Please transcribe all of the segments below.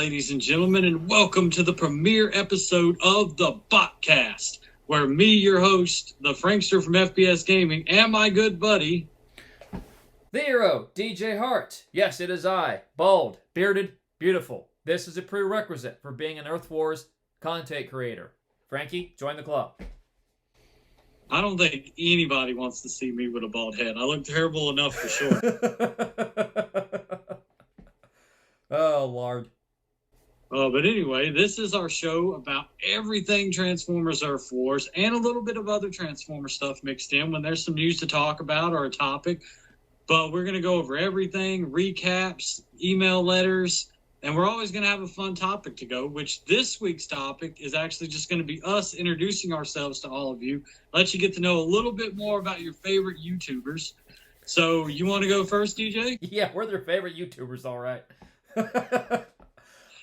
ladies and gentlemen, and welcome to the premiere episode of the Botcast, where me, your host, the Frankster from FPS Gaming, and my good buddy, the hero, DJ Hart. Yes, it is I. Bald, bearded, beautiful. This is a prerequisite for being an Earth Wars content creator. Frankie, join the club. I don't think anybody wants to see me with a bald head. I look terrible enough for sure. Oh, Lord. But anyway, this is our show about everything Transformers Earth Wars and a little bit of other Transformer stuff mixed in when there's some news to talk about or a topic. But we're going to go over everything, recaps, email letters, and we're always going to have a fun topic to go, which this week's topic is actually just going to be us introducing ourselves to all of you, let you get to know a little bit more about your favorite YouTubers. So you want to go first, DJ? Yeah, we're their favorite YouTubers, all right.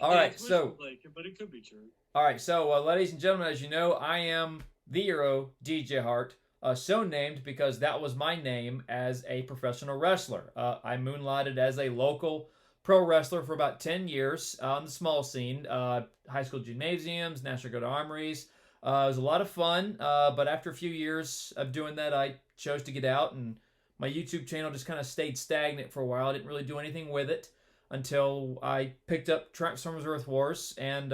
All right, so... But it could be true. All right, so ladies and gentlemen, as you know, I am the hero, DJ Hart. So named because that was my name as a professional wrestler. I moonlighted as a local pro wrestler for about 10 years on the small scene, high school gymnasiums, National Guard armories. It was a lot of fun, but after a few years of doing that, I chose to get out, and my YouTube channel just kind of stayed stagnant for a while. I didn't really do anything with it until I picked up Transformers Earth Wars, and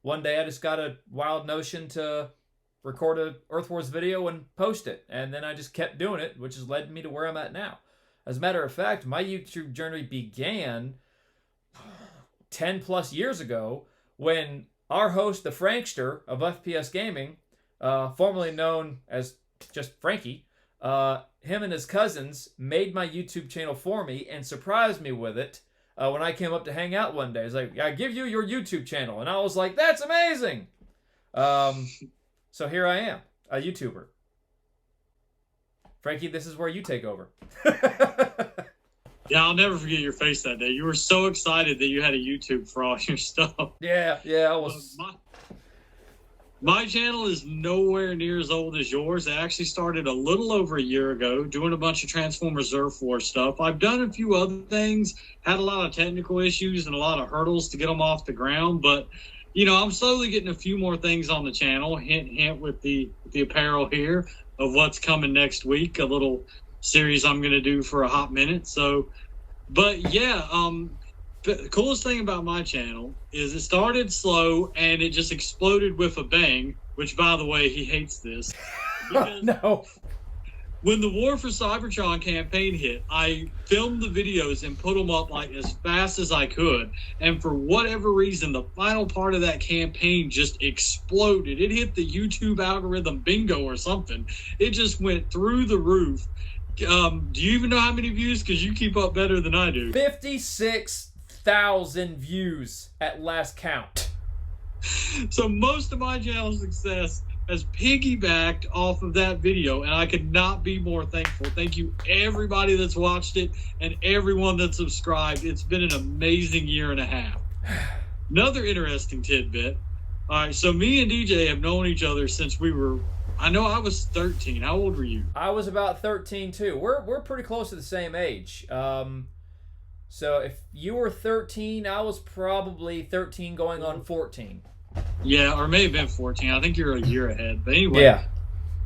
one day I just got a wild notion to record a Earth Wars video and post it, and then I just kept doing it, which has led me to where I'm at now. As a matter of fact, my YouTube journey began 10 plus years ago when our host, the Frankster of FPS Gaming, formerly known as just Frankie, him and his cousins made my YouTube channel for me and surprised me with it when I came up to hang out one day. He's like, I give you your YouTube channel. And I was like, that's amazing. So here I am, a YouTuber. Frankie, this is where you take over. Yeah, I'll never forget your face that day. You were so excited that you had a YouTube for all your stuff. Yeah, I was. My channel is nowhere near as old as yours. I actually started a little over a year ago doing a bunch of Transformers Earth Wars stuff. I've done a few other things, had a lot of technical issues and a lot of hurdles to get them off the ground, but you know, I'm slowly getting a few more things on the channel. Hint, hint with the apparel here of what's coming next week, a little series I'm going to do for a hot minute. So, but yeah, the coolest thing about my channel is it started slow and it just exploded with a bang, which, by the way, he hates this. No. When the War for Cybertron campaign hit, I filmed the videos and put them up like as fast as I could. And for whatever reason, the final part of that campaign just exploded. It hit the YouTube algorithm bingo or something. It just went through the roof. Do you even know how many views? Because you keep up better than I do. 56,000 views at last count. So most of my channel success has piggybacked off of that video, and I could not be more thankful. Thank you, everybody that's watched it and everyone that's subscribed. It's been an amazing year and a half. Another interesting tidbit. All right, so me and DJ have known each other since we were, I know I was 13. How old were you? I was about 13 too. We're pretty close to the same age. So if you were 13, I was probably 13 going on 14. Yeah, or may have been 14. I think you're a year ahead. But anyway, yeah,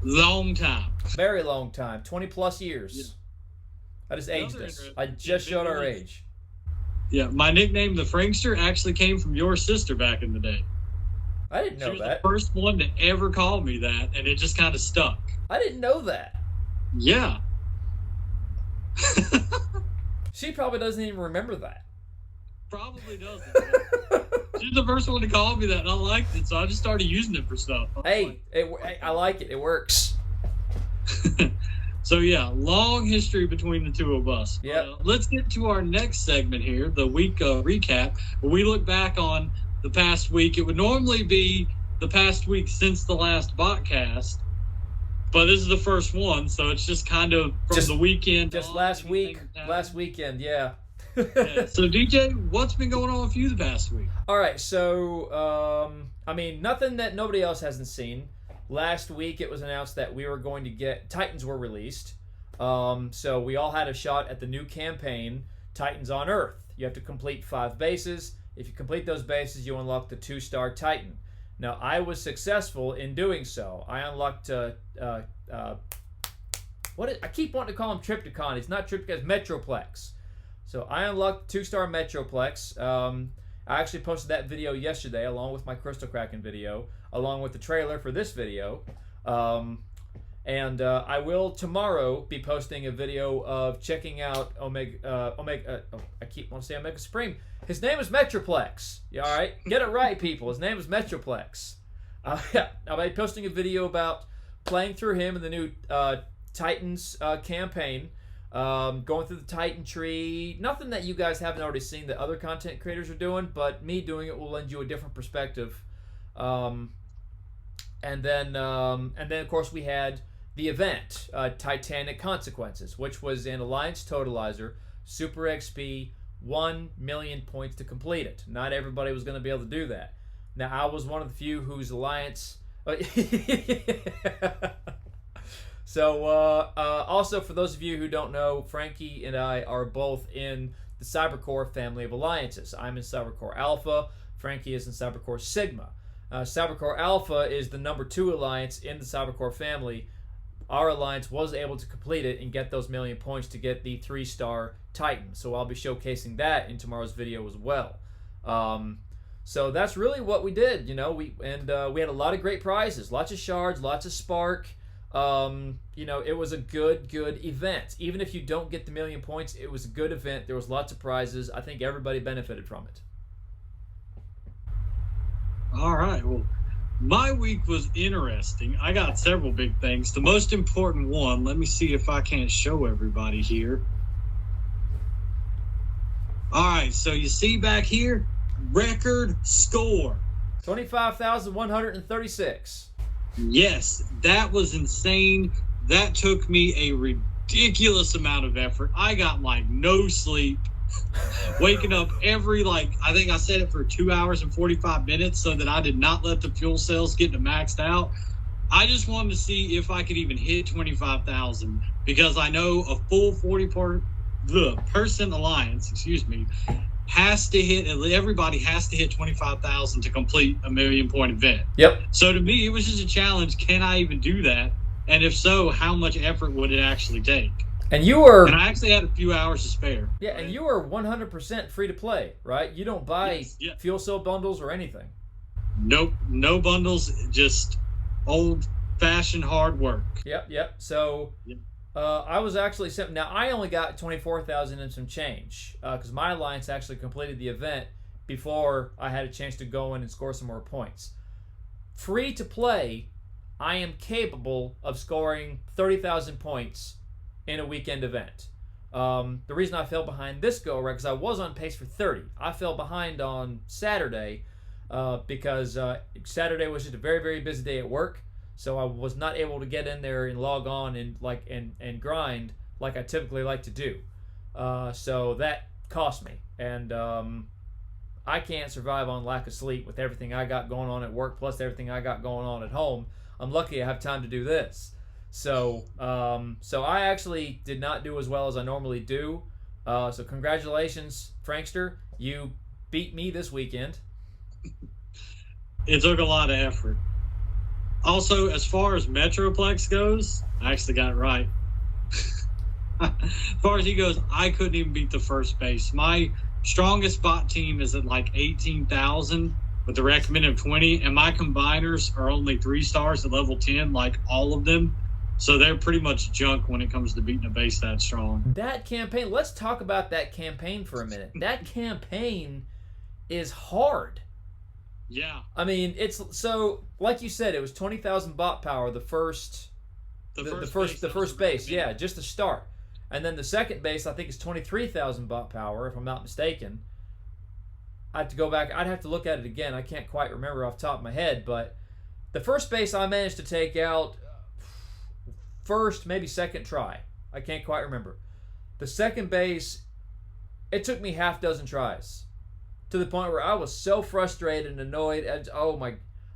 long time. Very long time. 20 plus years. Yeah. I just aged us. I just showed our age. Yeah, my nickname, the Frankster, actually came from your sister back in the day. I didn't know that. She was the first one to ever call me that, and it just kind of stuck. I didn't know that. Yeah. She probably doesn't even remember that. Probably doesn't. She's the first one to call me that, and I liked it, so I just started using it for stuff. Hey, I like it. It works. So, yeah, long history between the two of us. Yeah. Let's get to our next segment here, the week recap, where we look back on the past week. It would normally be the past week since the last Botcast, but this is the first one, so it's just kind of from the weekend. Just last weekend, yeah. Yeah. So, DJ, what's been going on with you the past week? All right, so, I mean, nothing that nobody else hasn't seen. Last week, it was announced that we were going to get Titans were released. So we all had a shot at the new campaign, Titans on Earth. You have to complete 5 bases. If you complete those bases, you unlock the 2-star Titan. Now, I was successful in doing so. I unlocked I keep wanting to call him Triptychon. It's not Triptychon, it's Metroplex. So I unlocked 2-star Metroplex. I actually posted that video yesterday along with my Crystal Kraken video, along with the trailer for this video. And I will tomorrow be posting a video of checking out I keep wanting to say Omega Supreme. His name is Metroplex. You all right? Get it right, people. His name is Metroplex. I'll be posting a video about playing through him in the new Titans campaign. Going through the Titan tree. Nothing that you guys haven't already seen that other content creators are doing, but me doing it will lend you a different perspective. And then of course we had the event, Titanic Consequences, which was an Alliance Totalizer, Super XP, 1 million points to complete it. Not everybody was going to be able to do that. Now, I was one of the few whose Alliance... So, also, for those of you who don't know, Frankie and I are both in the Cybercore family of alliances. I'm in Cybercore Alpha. Frankie is in Cybercore Sigma. Cybercore Alpha is the number 2 alliance in the Cybercore family. Our alliance was able to complete it and get those million points to get the 3-star Titan. So I'll be showcasing that in tomorrow's video as well. So that's really what we did. You know, we had a lot of great prizes, lots of shards, lots of spark. You know, it was a good event. Even if you don't get the million points, it was a good event. There was lots of prizes. I think everybody benefited from it. All right. Well, my week was interesting. I got several big things. The most important one, let me see if I can't show everybody here. All right. So you see back here, record score. 25,136. Yes, that was insane. That took me a ridiculous amount of effort. I got like no sleep, waking up every I think I set it for 2 hours and 45 minutes so that I did not let the fuel cells get to maxed out. I just wanted to see if I could even hit 25,000 because I know a full 40-person alliance, has to hit, everybody has to hit 25,000 to complete a 1 million point event. Yep. So to me, it was just a challenge. Can I even do that? And if so, how much effort would it actually take? And I actually had a few hours to spare. Yeah, right? And you are 100% free to play, right? You don't buy fuel cell bundles or anything. Nope, no bundles, just old-fashioned hard work. Yep. So I was actually sent. Now I only got 24,000 and some change because my alliance actually completed the event before I had a chance to go in and score some more points. Free to play, I am capable of scoring 30,000 points in a weekend event. The reason I fell behind this go around because I was on pace for 30. I fell behind on Saturday because Saturday was just a very, very busy day at work. So I was not able to get in there and log on and grind like I typically like to do. So that cost me. And I can't survive on lack of sleep with everything I got going on at work plus everything I got going on at home. I'm lucky I have time to do this. So I actually did not do as well as I normally do. So congratulations, Frankster. You beat me this weekend. It took a lot of effort. Also, as far as Metroplex goes, I actually got it right. As far as he goes, I couldn't even beat the first base. My strongest bot team is at like 18,000 with the recommended of 20, and my combiners are only 3 stars at level 10, like all of them. So they're pretty much junk when it comes to beating a base that strong. That campaign, let's talk about that campaign for a minute. That campaign is hard. Yeah. I mean, it's so like you said, it was 20,000 bot power the first base, yeah, just to start. And then the second base I think is 23,000 bot power if I'm not mistaken. I have to go back. I'd have to look at it again. I can't quite remember off the top of my head, but the first base I managed to take out first, maybe second try. I can't quite remember. The second base, it took me half dozen tries. To the point where I was so frustrated and annoyed. And,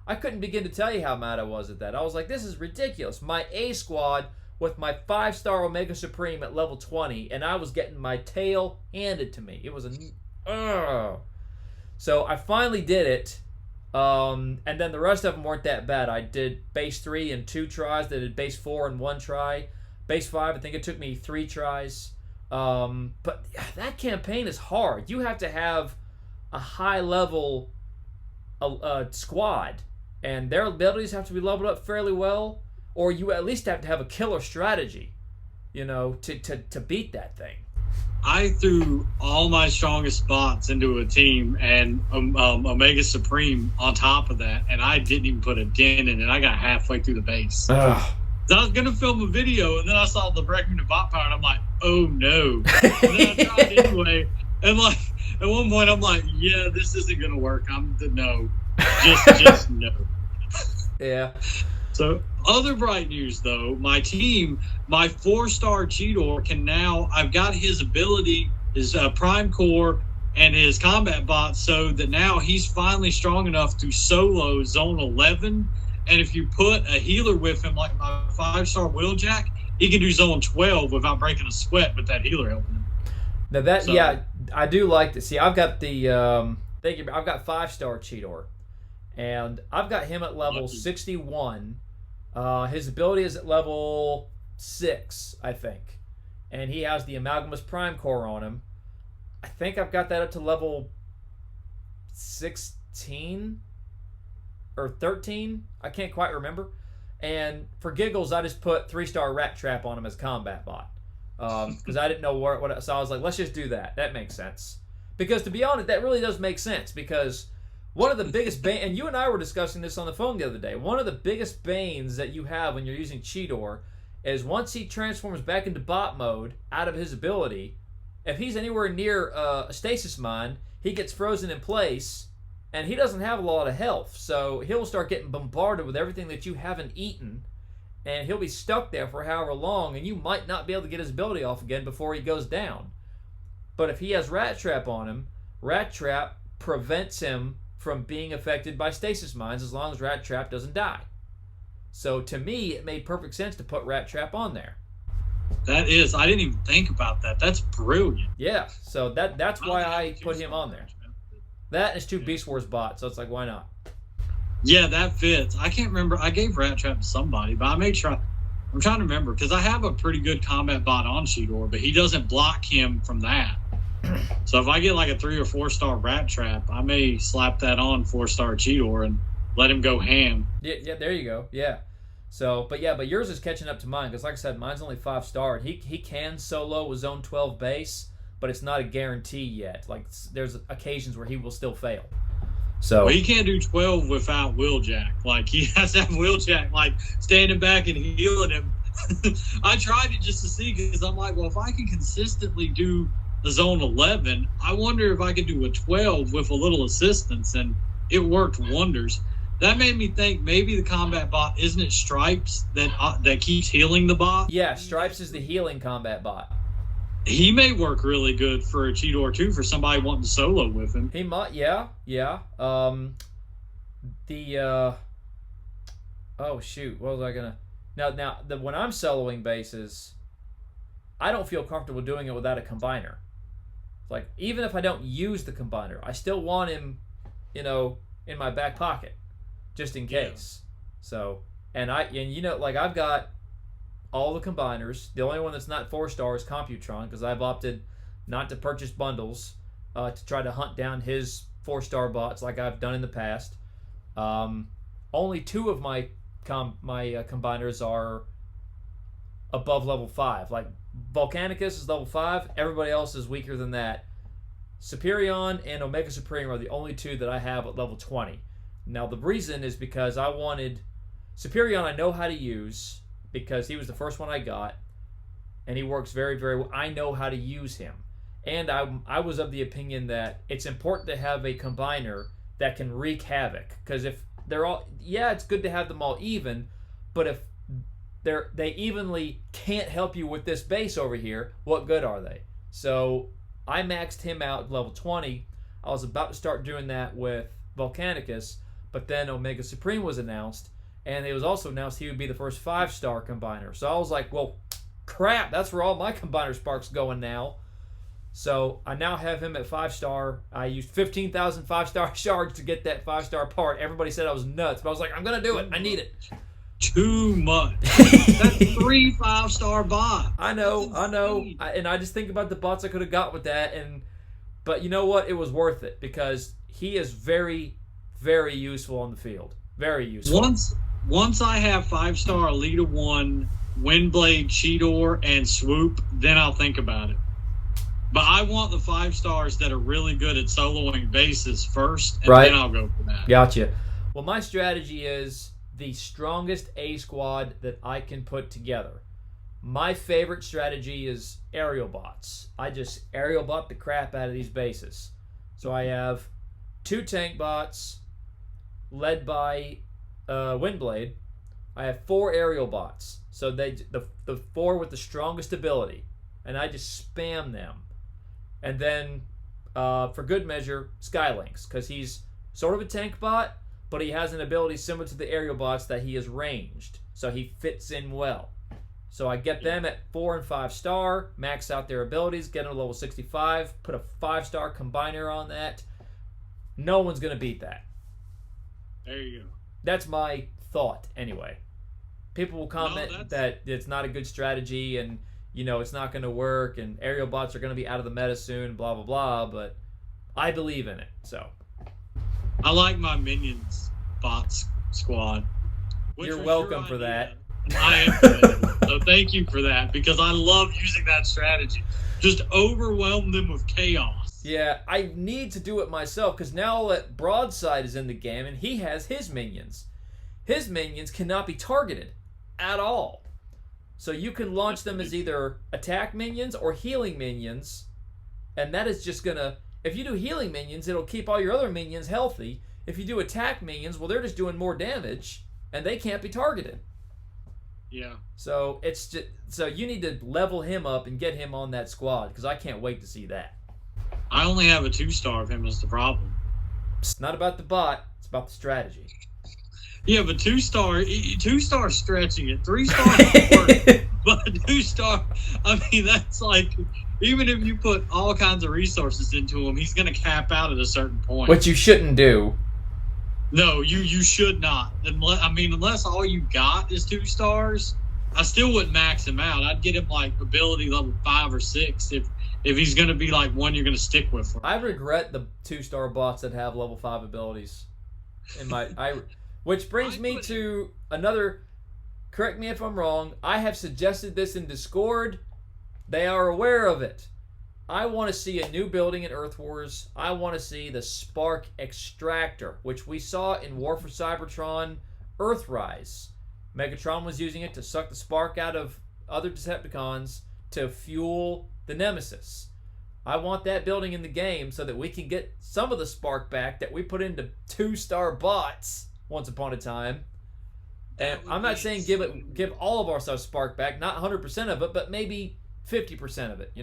I couldn't begin to tell you how mad I was at that. I was like, this is ridiculous. My A squad with my 5-star Omega Supreme at level 20, and I was getting my tail handed to me. It was So I finally did it. And then the rest of them weren't that bad. I did base 3 in 2 tries. I did base 4 in 1 try. Base 5, I think it took me 3 tries. But that campaign is hard. You have to have a high level squad, and their abilities have to be leveled up fairly well, or you at least have to have a killer strategy, to beat that thing. I threw all my strongest spots into a team and Omega Supreme on top of that, and I didn't even put a dent in it. I got halfway through the base. Ugh. I was going to film a video, and then I saw the breaking to bot power, and I'm like, oh, no. And then I tried anyway. And, like, at one point, I'm like, yeah, this isn't going to work. No. Just no. Yeah. So, other bright news, though, my team, my 4-star Cheetor can now, I've got his ability, his Prime Core, and his combat bot, so that now he's finally strong enough to solo Zone 11. And if you put a healer with him, like my 5-star Wheeljack, he can do Zone 12 without breaking a sweat with that healer helping him. Now yeah, I do like to see. I've got I've got 5-star Cheetor, and I've got him at level 61. His ability is at level 6, I think, and he has the Amalgamous Prime Core on him. I think I've got that up to level 16 or 13. I can't quite remember. And for giggles, I just put 3-star Rat Trap on him as combat bot, because I didn't know what. So I was like, let's just do that. That makes sense. Because to be honest, that really does make sense. Because one of the biggest and you and I were discussing this on the phone the other day. One of the biggest banes that you have when you're using Cheetor is once he transforms back into bot mode out of his ability, if he's anywhere near a stasis mine, he gets frozen in place. And he doesn't have a lot of health, so he'll start getting bombarded with everything that you haven't eaten, and he'll be stuck there for however long, and you might not be able to get his ability off again before he goes down. But if he has Rat Trap on him, Rat Trap prevents him from being affected by stasis mines as long as Rat Trap doesn't die. So to me, it made perfect sense to put Rat Trap on there. I didn't even think about that. That's brilliant. Yeah, so that's why I put him on there. That is 2 Beast Wars bots, so it's like, why not? Yeah, that fits. I can't remember. I gave Rat Trap to somebody, but I'm trying to remember, because I have a pretty good combat bot on Cheetor, but he doesn't block him from that. So if I get like a 3 or 4-star Rat Trap, I may slap that on 4-star Cheetor and let him go ham. Yeah, there you go. Yeah. So, but yours is catching up to mine, because like I said, mine's only 5-star. He can solo with Zone 12 base, but it's not a guarantee yet. Like, there's occasions where he will still fail. So he can't do 12 without Wheeljack. Like, he has to have Wheeljack, like, standing back and healing him. I tried it just to see, because I'm like, well, if I can consistently do the Zone 11, I wonder if I could do a 12 with a little assistance, and it worked wonders. That made me think maybe the combat bot, isn't it Stripes that keeps healing the bot? Yeah, Stripes is the healing combat bot. He may work really good for a Cheetor too, for somebody wanting to solo with him. He might, yeah. Oh shoot, what was I gonna? Now, when I'm soloing bases, I don't feel comfortable doing it without a combiner. Like, even if I don't use the combiner, I still want him, in my back pocket, just in case. Yeah. So, I've got all the combiners. The only one that's not 4-star is Computron, because I've opted not to purchase bundles to try to hunt down his 4-star bots like I've done in the past. Only 2 of my combiners are above level 5. Like, Volcanicus is level 5. Everybody else is weaker than that. Superion and Omega Supreme are the only 2 that I have at level 20. Now, the reason is because I wanted... Superion I know how to use, because he was the first one I got, and he works very, very well. I know how to use him. And I was of the opinion that it's important to have a combiner that can wreak havoc. Because if they're all... Yeah, it's good to have them all even, but if they evenly can't help you with this base over here, what good are they? So I maxed him out at level 20. I was about to start doing that with Volcanicus, but then Omega Supreme was announced, and it was also announced he would be the first 5-star combiner. So I was like, well, crap, that's where all my combiner sparks going now. So I now have him at 5-star. I used 15,000 5-star shards to get that 5-star part. Everybody said I was nuts, but I was like, I'm going to do it. I need it. Too much. That's 3 5-star bots. I know. And I just think about the bots I could have got with that. But you know what? It was worth it because he is very, very useful on the field. Very useful. Once I have 5-star Elita 1, Windblade, Cheetor, and Swoop, then I'll think about it. But I want the 5-stars that are really good at soloing bases first, and then I'll go for that. Gotcha. Well, my strategy is the strongest A squad that I can put together. My favorite strategy is aerial bots. I just aerial bot the crap out of these bases. So I have 2 tank bots led by Windblade. I have 4 aerial bots. So the 4 with the strongest ability. And I just spam them. And then, for good measure, Skylinks, because he's sort of a tank bot, but he has an ability similar to the aerial bots that he is ranged, so he fits in well. So I get them at 4 and 5-star, max out their abilities, get them to level 65, put a 5-star combiner on that. No one's going to beat that. There you go. That's my thought, anyway. People will comment that it's not a good strategy and it's not going to work, and aerial bots are going to be out of the meta soon, blah, blah, blah, but I believe in it, so. I like my minions bots squad. You're welcome for that. I am for that. So thank you for that, because I love using that strategy. Just overwhelm them with chaos. Yeah, I need to do it myself, because now that Broadside is in the game, and he has his minions. His minions cannot be targeted at all. So you can launch them as either attack minions or healing minions, and that is just gonna, if you do healing minions, it'll keep all your other minions healthy. If you do attack minions, well, they're just doing more damage, and they can't be targeted. Yeah. So it's just, so you need to level him up and get him on that squad, because I can't wait to see that. I only have a 2-star of him is the problem. It's not about the bot, it's about the strategy. Yeah, but 2-star stretching it. 3-star work, but 2-star, I mean, that's like, even if you put all kinds of resources into him, he's going to cap out at a certain point. Which you shouldn't do. No, you should not. Unless all you got is 2-stars, I still wouldn't max him out. I'd get him like ability level 5 or 6 if he's going to be like one you're going to stick with. I regret the 2-star bots that have level 5 abilities. Which brings me to another, correct me if I'm wrong, I have suggested this in Discord. They are aware of it. I want to see a new building in Earth Wars. I want to see the Spark Extractor, which we saw in War for Cybertron Earthrise. Megatron was using it to suck the spark out of other Decepticons to fuel the Nemesis. I want that building in the game so that we can get some of the spark back that we put into 2-star bots once upon a time. And I'm not saying give all of our stuff spark back, not 100% of it, but maybe 50% of it,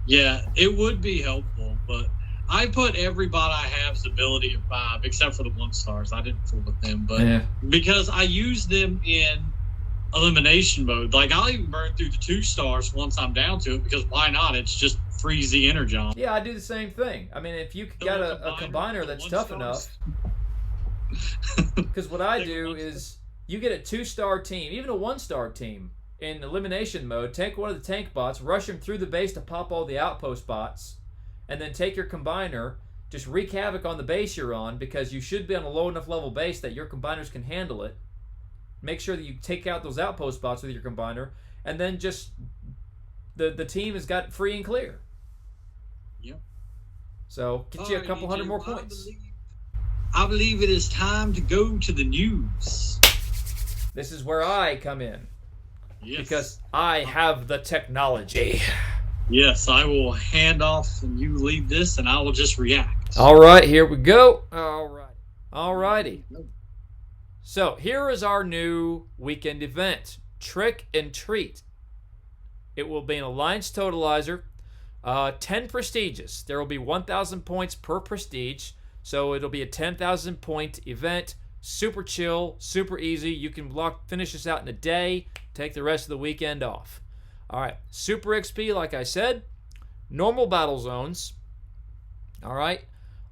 Yeah, it would be helpful, but I put every bot I have's ability at 5, except for the 1-stars. I didn't fool with them, but because I use them in elimination mode. Like, I'll even burn through the 2-stars once I'm down to it, because why not? It's just freeze the energon. Yeah, I do the same thing. I mean, if you got a combiner that's tough enough, because what I do is you get a 2-star team, even a 1-star team in elimination mode, take one of the tank bots, rush him through the base to pop all the outpost bots, and then take your combiner, just wreak havoc on the base you're on, because you should be on a low enough level base that your combiners can handle it. Make sure that you take out those outpost bots with your combiner, and then just the team has got free and clear. Yep. So get you a couple hundred more points. I believe it is time to go to the news. This is where I come in. Yes. Because I have the technology. Yes, I will hand off and you lead this, and I will just react. All right, here we go. All righty. So here is our new weekend event, Trick and Treat. It will be an Alliance Totalizer, 10 prestiges. There will be 1,000 points per prestige, so it'll be a 10,000 point event. Super chill, super easy. You can finish this out in a day, take the rest of the weekend off. All right, Super XP, like I said, normal battle zones. All right.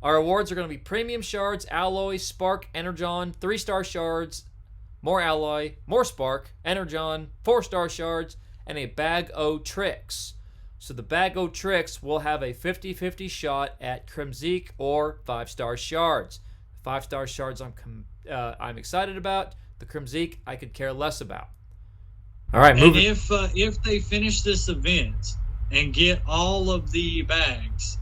Our awards are going to be premium shards, alloy, spark, energon, 3-star shards, more alloy, more spark, energon, 4-star shards, and a bag o' tricks. So the bag o' tricks will have a 50-50 shot at Kremzeek or 5-star shards. 5-star shards I'm excited about. The Kremzeek I could care less about. All right, moving. And if they finish this event and get all of the bags,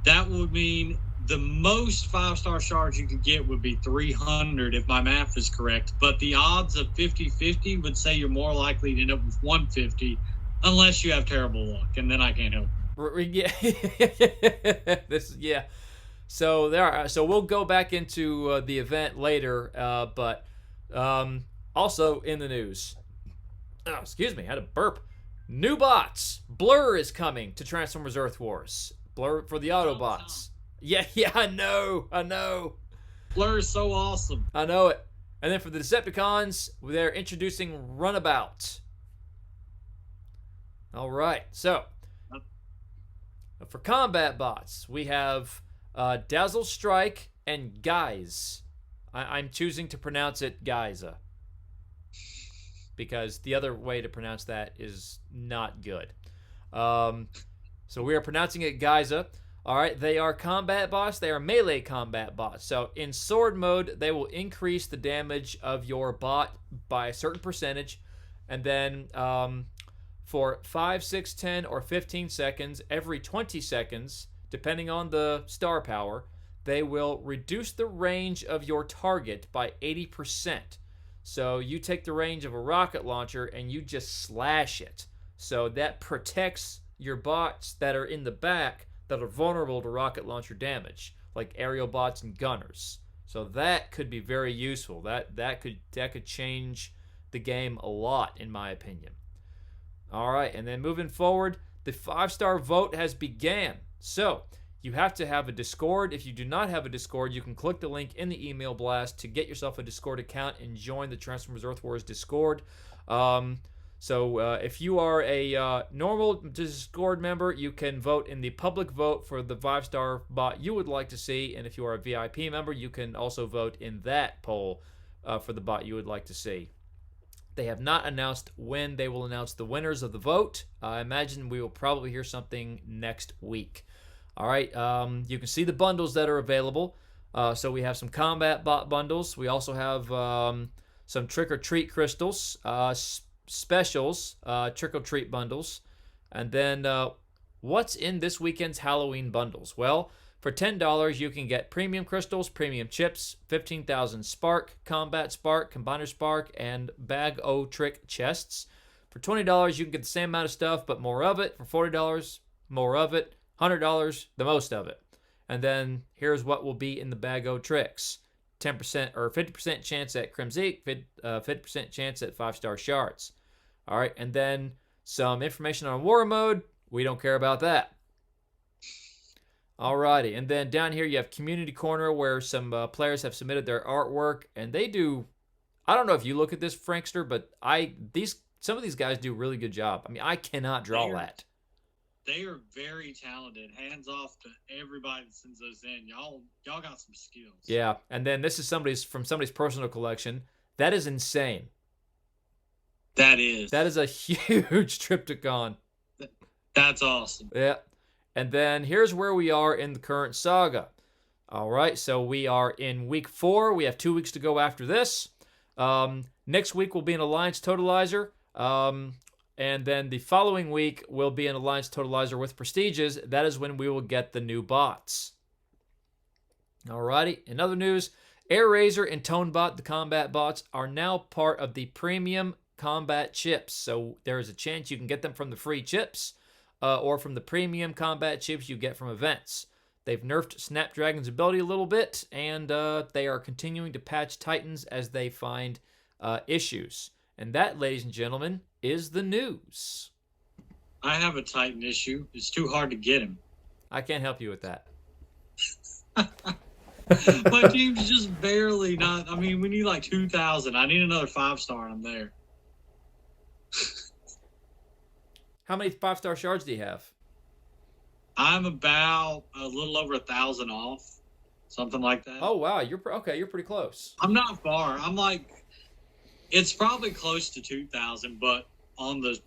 that would mean the most 5-star shards you could get would be 300 if my math is correct. But the odds of 50-50 would say you're more likely to end up with 150 unless you have terrible luck, and then I can't help you. Yeah. So there are. So we'll go back into the event later. But also in the news. Oh, excuse me, I had a burp. New bots. Blur is coming to Transformers Earth Wars. Blur for the Autobots. Yeah, I know. Blur is so awesome. I know it. And then for the Decepticons, they're introducing Runabout. All right, so for combat bots, we have Dazzle Strike and Guise. I'm choosing to pronounce it Geysa, because the other way to pronounce that is not good. So we are pronouncing it Geysa. All right, they are combat bots. They are melee combat bots. So in sword mode, they will increase the damage of your bot by a certain percentage. And then for 5, 6, 10, or 15 seconds, every 20 seconds, depending on the star power, they will reduce the range of your target by 80%. So you take the range of a rocket launcher and you just slash it. So that protects your bots that are in the back that are vulnerable to rocket launcher damage, like aerial bots and gunners. So that could be very useful. That could change the game a lot, in my opinion. All right, and then moving forward, the 5-star vote has began. So you have to have a Discord. If you do not have a Discord, you can click the link in the email blast to get yourself a Discord account and join the Transformers Earth Wars Discord. So if you are a normal Discord member, you can vote in the public vote for the 5-star bot you would like to see. And if you are a VIP member, you can also vote in that poll for the bot you would like to see. They have not announced when they will announce the winners of the vote. I imagine we will probably hear something next week. All right, you can see the bundles that are available. So we have some combat bot bundles. We also have some trick-or-treat crystals, specials, trick-or-treat bundles. And then what's in this weekend's Halloween bundles? Well, for $10, you can get premium crystals, premium chips, 15,000 spark, combat spark, combiner spark, and bag o' trick chests. For $20, you can get the same amount of stuff, but more of it. For $40, more of it. $100, the most of it. And then here's what will be in the bag o' tricks. 10% or 50% chance at Kremzeek, 50% chance at 5-star shards. All right, and then some information on war mode. We don't care about that. Alrighty, and then down here you have Community Corner, where some players have submitted their artwork, and they do. I don't know if you look at this, Frankster, but some of these guys do a really good job. I mean, I cannot draw that. They are very talented. Hands off to everybody that sends those in. Y'all got some skills. Yeah, and then this is from somebody's personal collection. That is insane. That is a huge Triptychon. That's awesome. Yeah. And then here's where we are in the current saga. All right, so we are in week 4. We have 2 weeks to go after this. Next week will be an Alliance Totalizer. And then the following week will be an Alliance Totalizer with Prestiges. That is when we will get the new bots. Alrighty, in other news, Air Razor and Tonebot, the combat bots, are now part of the premium combat chips. So there is a chance you can get them from the free chips or from the premium combat chips you get from events. They've nerfed Snapdragon's ability a little bit, and they are continuing to patch Titans as they find issues. And that, ladies and gentlemen, is the news. I have a Titan issue. It's too hard to get him. I can't help you with that. My team's just barely not. I mean, we need like 2,000. I need another 5-star, and I'm there. How many 5-star shards do you have? I'm about a little over 1,000 off, something like that. Oh wow, you're okay. You're pretty close. I'm not far. I'm like, it's probably close to 2,000, but on the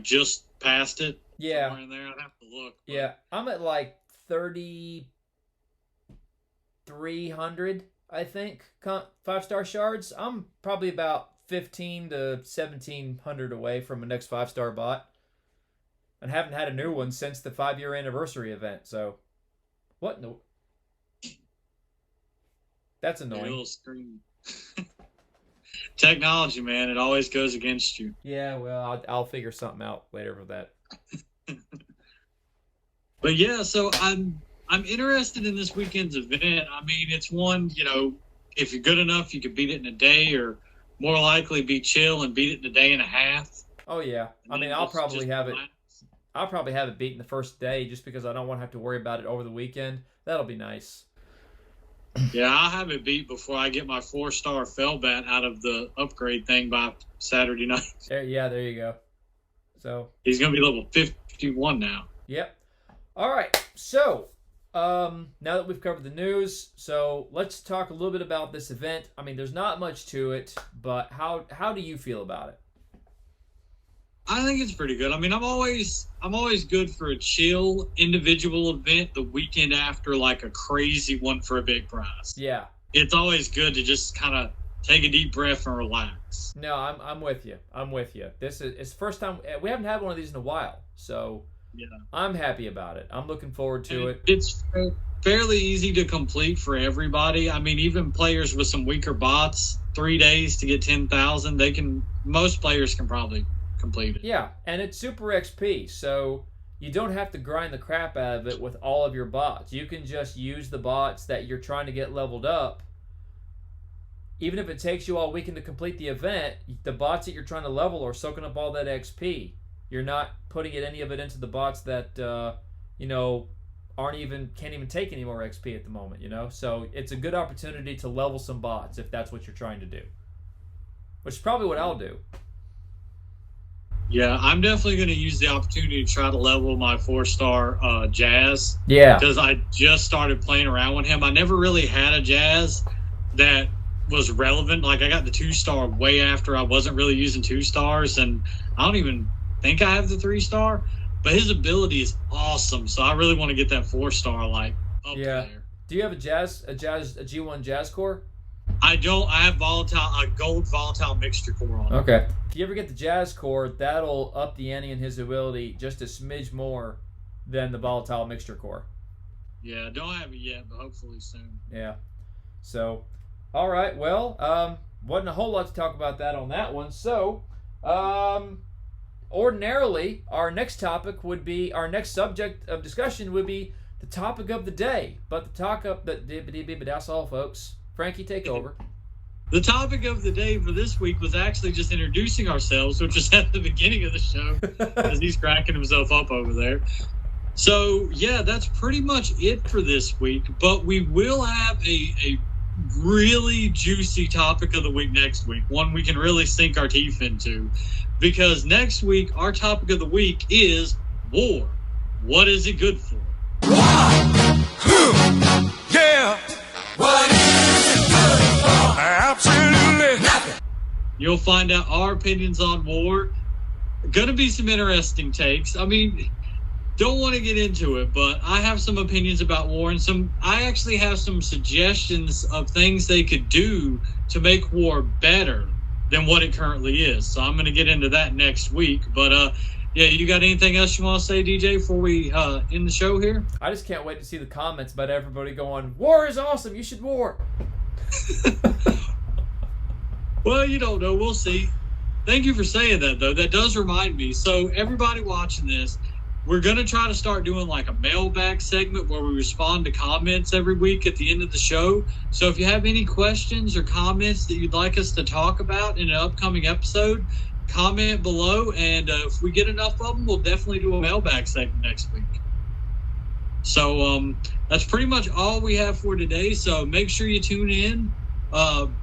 just past it. Yeah. Somewhere in there, I'd have to look. But. Yeah, I'm at like 3,300, I think, 5-star shards. I'm probably about 1,500 to 1,700 away from a next 5-star bot. And haven't had a new one since the 5-year anniversary event. So, what? No, that's annoying. Little screen. Technology, man, it always goes against you. Yeah, well, I'll figure something out later with that. But yeah, so I'm interested in this weekend's event. I mean, it's one, if you're good enough, you could beat it in a day, or more likely be chill and beat it in a day and a half. Oh yeah, I mean, I'll probably have it beaten the first day just because I don't want to have to worry about it over the weekend. That'll be nice. Yeah, I'll have it beat before I get my 4-star Fellbat out of the upgrade thing by Saturday night. There you go. So he's going to be level 51 now. Yep. All right. So now that we've covered the news, so let's talk a little bit about this event. I mean, there's not much to it, but how do you feel about it? I think it's pretty good. I mean, I'm always good for a chill individual event the weekend after like a crazy one for a big prize. Yeah. It's always good to just kind of take a deep breath and relax. No, I'm with you. This is it's the first time we haven't had one of these in a while, so yeah, I'm happy about it. I'm looking forward to it. It's fairly easy to complete for everybody. I mean, even players with some weaker bots, 3 days to get 10,000. Most players can probably complete it. Yeah, and it's super XP, so you don't have to grind the crap out of it with all of your bots. You can just use the bots that you're trying to get leveled up. Even if it takes you all weekend to complete the event, the bots that you're trying to level are soaking up all that XP. You're not putting any of it into the bots that can't even take any more XP at the moment, So it's a good opportunity to level some bots if that's what you're trying to do. Which is probably what I'll do. Yeah, I'm definitely going to use the opportunity to try to level my 4-star Jazz. Yeah. Because I just started playing around with him. I never really had a Jazz that was relevant. Like, I got the 2-star way after I wasn't really using 2-stars, and I don't even think I have the 3-star. But his ability is awesome, so I really want to get that 4-star up there. Do you have a G1 Jazz core? I don't. I have a gold volatile mixture core on. Okay. If you ever get the Jazz core, that'll up the ante in his ability just a smidge more than the volatile mixture core. Yeah, I don't have it yet, but hopefully soon. Yeah. So, all right. Well, wasn't a whole lot to talk about that on that one. So, ordinarily, our next subject of discussion would be the topic of the day. But that's all, folks. Frankie, take over. The topic of the day for this week was actually just introducing ourselves, which was at the beginning of the show, as he's cracking himself up over there. So, yeah, that's pretty much it for this week. But we will have a really juicy topic of the week next week, one we can really sink our teeth into. Because next week, our topic of the week is war. What is it good for? Yeah. What is it good for? Absolutely nothing. You'll find out our opinions on war. Gonna be some interesting takes. I mean, don't want to get into it, but I have some opinions about war, and I actually have some suggestions of things they could do to make war better than what it currently is. So I'm going to get into that next week. But yeah, you got anything else you want to say, DJ, before we end the show here? I just can't wait to see the comments about everybody going, "War is awesome. You should war." Well, you don't know. We'll see. Thank you for saying that, though. That does remind me. So everybody watching this, we're going to try to start doing like a mailbag segment where we respond to comments every week at the end of the show. So if you have any questions or comments that you'd like us to talk about in an upcoming episode, comment below. And if we get enough of them, we'll definitely do a mailbag segment next week. So that's pretty much all we have for today. So make sure you tune in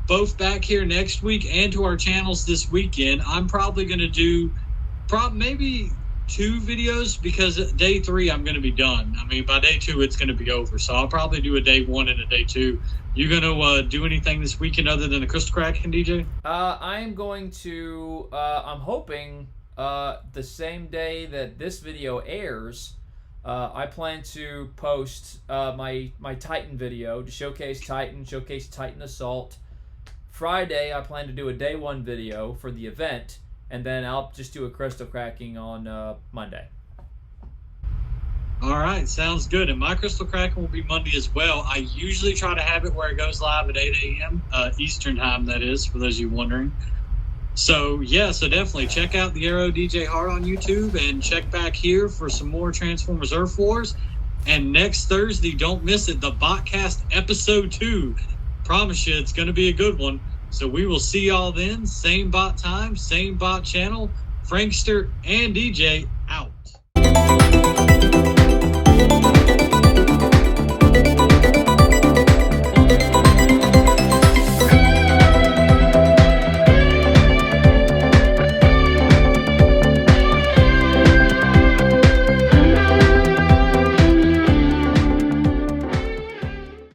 both back here next week and to our channels this weekend. I'm probably going to do maybe 2 videos because day 3 I'm going to be done. I mean, by day 2 it's going to be over. So I'll probably do a day 1 and a day 2. You going to do anything this weekend other than the Crystal Cracking, DJ? I am going to. I'm hoping the same day that this video airs, I plan to post my Titan video to showcase Titan Assault. Friday, I plan to do a day 1 video for the event, and then I'll just do a Crystal Cracking on Monday. All right, sounds good. And my Crystal Cracking will be Monday as well. I usually try to have it where it goes live at 8 a.m. Eastern time, that is, for those of you wondering. So, yeah, so definitely check out the Arrow DJ Hart on YouTube and check back here for some more Transformers Earth Wars. And next Thursday, don't miss it, the Botcast Episode 2. Promise you, it's going to be a good one. So we will see y'all then. Same bot time, same bot channel. Frankster and DJ out.